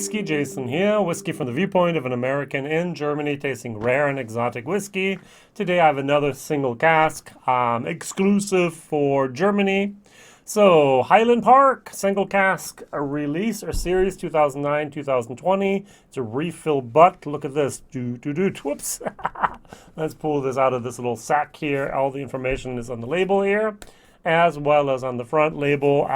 WhiskyJason here, whiskey from the viewpoint of an American in Germany tasting rare and exotic whiskey. Today I have another single cask, exclusive for Germany. So, Highland Park, single cask, a release or series 2009-2020. It's a refill butt. Look at this. Whoops. Let's pull this out of this little sack here. All the information is on the label here, as well as on the front label.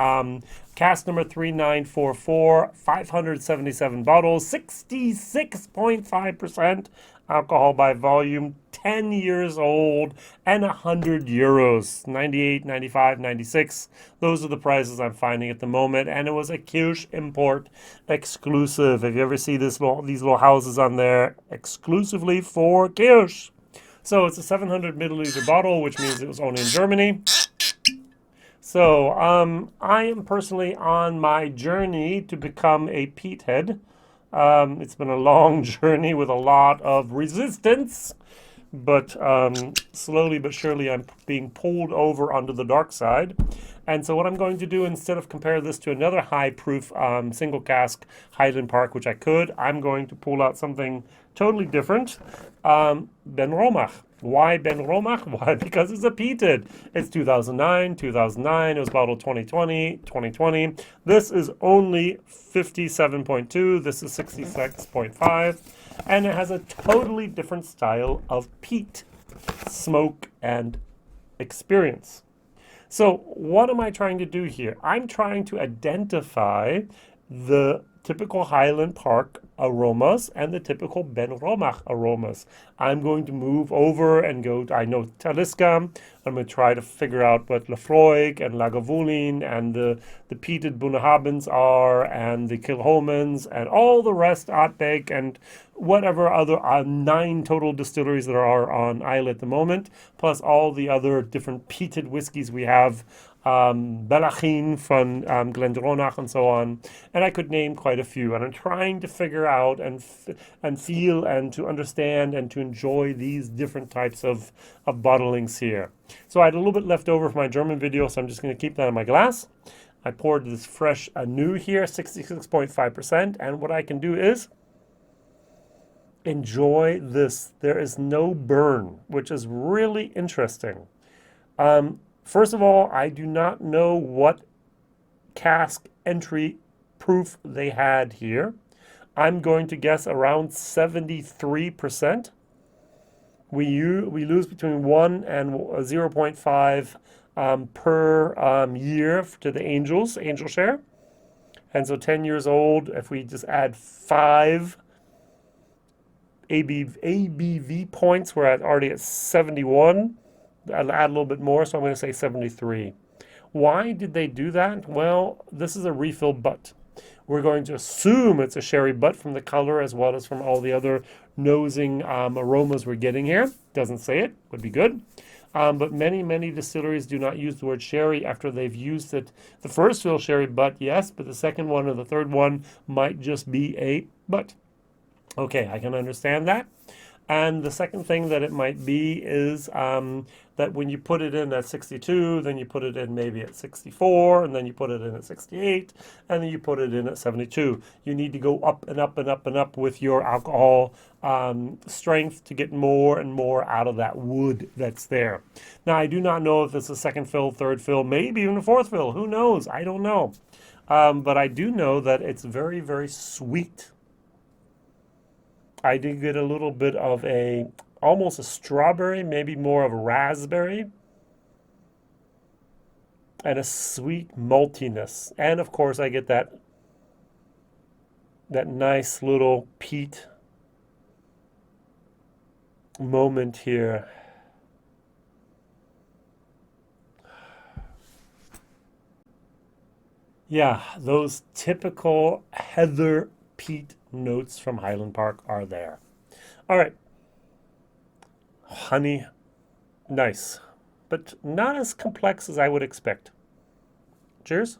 Cask number 3944, 577 bottles, 66.5% alcohol by volume, 10 years old, and 100 euros, 98, 95, 96. Those are the prices I'm finding at the moment, and it was a Kirsch import exclusive. If you ever see these little houses on there, exclusively for Kirsch. So it's a 700 milliliter bottle, which means it was only in Germany. So, I am personally on my journey to become a peathead. It's been a long journey with a lot of resistance, but slowly but surely I'm being pulled over onto the dark side. And so what I'm going to do, instead of compare this to another high-proof single cask Highland Park, which I could, I'm going to pull out something totally different. Benromach. Why Benromach? Why? Because it's a peated. It's 2009. It was bottled 2020. This is only 57.2. This is 66.5. And it has a totally different style of peat, smoke, and experience. So what am I trying to do here? I'm trying to identify the typical Highland Park aromas and the typical Benromach aromas. I'm going to move over and go, I know Taliska. I'm going to try to figure out what Lafroig and Lagavulin and the peated Bunnahabens are, and the Kilholmans and all the rest, Outback and whatever other 9 total distilleries that are on Isle at the moment, plus all the other different peated whiskeys we have, Bellachin from Glendronach and so on, and I could name quite a few. And I'm trying to figure out and feel and to understand and to enjoy these different types of bottlings here. So I had a little bit left over from my German video, so I'm just going to keep that in my glass. I poured this fresh anew here, 66.5%, and what I can do is enjoy this. There is no burn, which is really interesting. First of all, I do not know what cask entry proof they had here. I'm going to guess around 73%. We lose between 1 and 0.5 per year to the angel share. And so 10 years old, if we just add 5 ABV points, we're already at 71. I'll add a little bit more, so I'm going to say 73. Why did they do that? Well, this is a refill butt. We're going to assume it's a sherry butt from the color as well as from all the other nosing aromas we're getting here. Doesn't say it, would be good. But many distilleries do not use the word sherry after they've used it. The first fill sherry butt, yes, but the second one or the third one might just be a butt. Okay, I can understand that. And the second thing that it might be is that when you put it in at 62, then you put it in maybe at 64, and then you put it in at 68, and then you put it in at 72. You need to go up and up and up and up with your alcohol strength to get more and more out of that wood that's there. Now, I do not know if it's a second fill, third fill, maybe even a fourth fill. Who knows? I don't know. But I do know that it's very, very sweet. I did get a little bit of almost a strawberry, maybe more of a raspberry, and a sweet maltiness. And of course I get that nice little peat moment here. Yeah, those typical heather peat notes from Highland Park are there. All right. Honey, nice, but not as complex as I would expect. Cheers.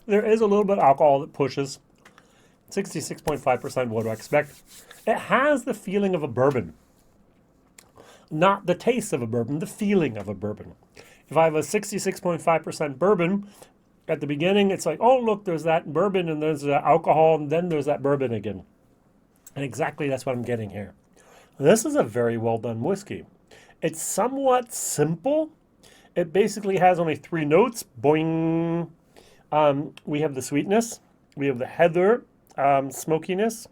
There is a little bit of alcohol that pushes. 66.5%, what do I expect? It has the feeling of a bourbon. not the taste of a bourbon, the feeling of a bourbon. If I have a 66.5% bourbon, at the beginning, it's like, oh, look, there's that bourbon, and there's the alcohol, and then there's that bourbon again. And exactly that's what I'm getting here. This is a very well done whiskey. It's somewhat simple. It basically has only 3 notes. Boing. We have the sweetness. We have the heather smokiness.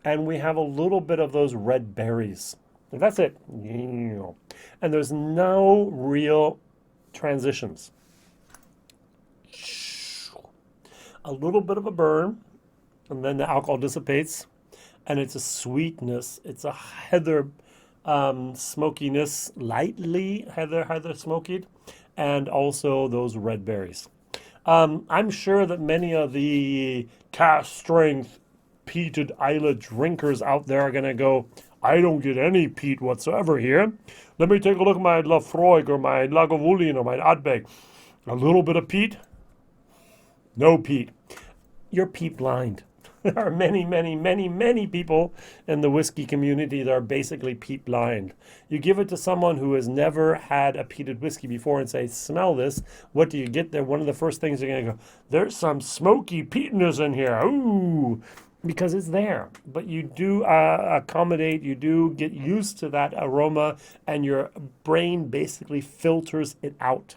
And we have a little bit of those red berries. That's it. And there's no real transitions. A little bit of a burn, and then the alcohol dissipates, and it's a sweetness. It's a heather smokiness, lightly heather smoky, and also those red berries. I'm sure that many of the cask strength peated Islay drinkers out there are going to go, I don't get any peat whatsoever here. Let me take a look at my Lafroig or my Lagavulin or my Ardbeg. A little bit of peat? No peat. You're peat blind. There are many, many, many, many people in the whiskey community that are basically peat blind. You give it to someone who has never had a peated whiskey before and say, smell this. What do you get there? One of the first things you're going to go, there's some smoky peatness in here. Ooh, because it's there. But you do accommodate, you do get used to that aroma, and your brain basically filters it out,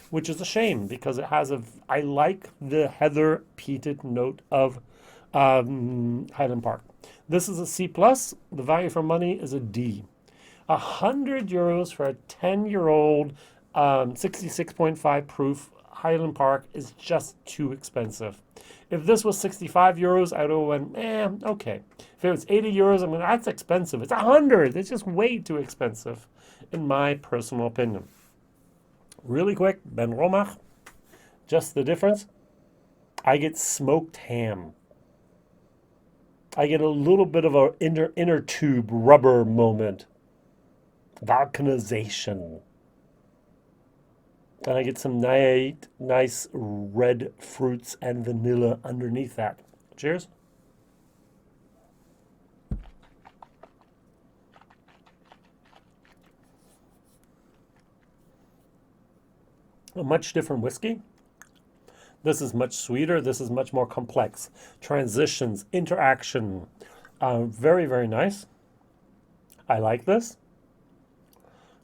which is a shame because it has I like the heather peated note of Highland Park. This is a C+. The value for money is a D. €100 for a 10-year-old 66.5 proof Highland Park is just too expensive. If this was €65, I would have went, okay. If it was €80, I mean, that's expensive. It's 100. It's just way too expensive, in my personal opinion. Really quick, Ben Romach. Just the difference. I get smoked ham. I get a little bit of an inner tube rubber moment. Vulcanization. And I get some nice red fruits and vanilla underneath that. Cheers. A much different whiskey. This is much sweeter. This is much more complex. Transitions, interaction. Very, very nice. I like this.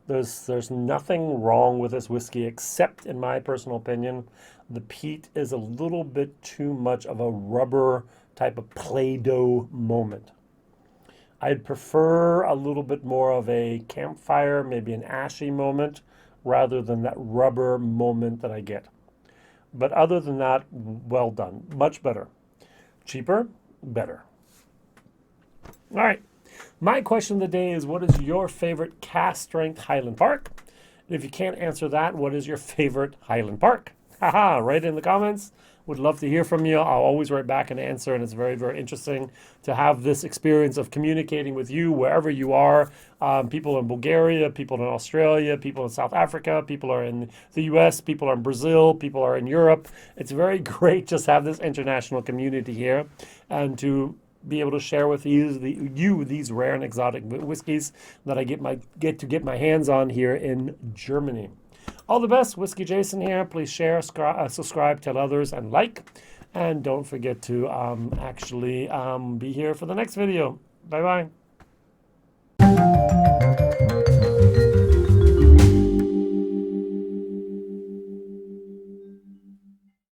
There's nothing wrong with this whiskey except, in my personal opinion, the peat is a little bit too much of a rubber type of Play-Doh moment. I'd prefer a little bit more of a campfire, maybe an ashy moment, rather than that rubber moment that I get. But other than that, well done. Much better. Cheaper, better. All right. My question of the day is, what is your favorite cask strength Highland Park? And if you can't answer that, what is your favorite Highland Park? Haha, write it in the comments. Would love to hear from you. I'll always write back and answer, and it's very, very interesting to have this experience of communicating with you wherever you are. People in Bulgaria, people in Australia, people in South Africa, people are in the US, people are in Brazil, people are in Europe. It's very great just to have this international community here and to be able to share with you these rare and exotic whiskeys that I get my hands on here in Germany. All the best. WhiskyJason here. Please share, subscribe, tell others, and like. And don't forget to actually be here for the next video. Bye-bye.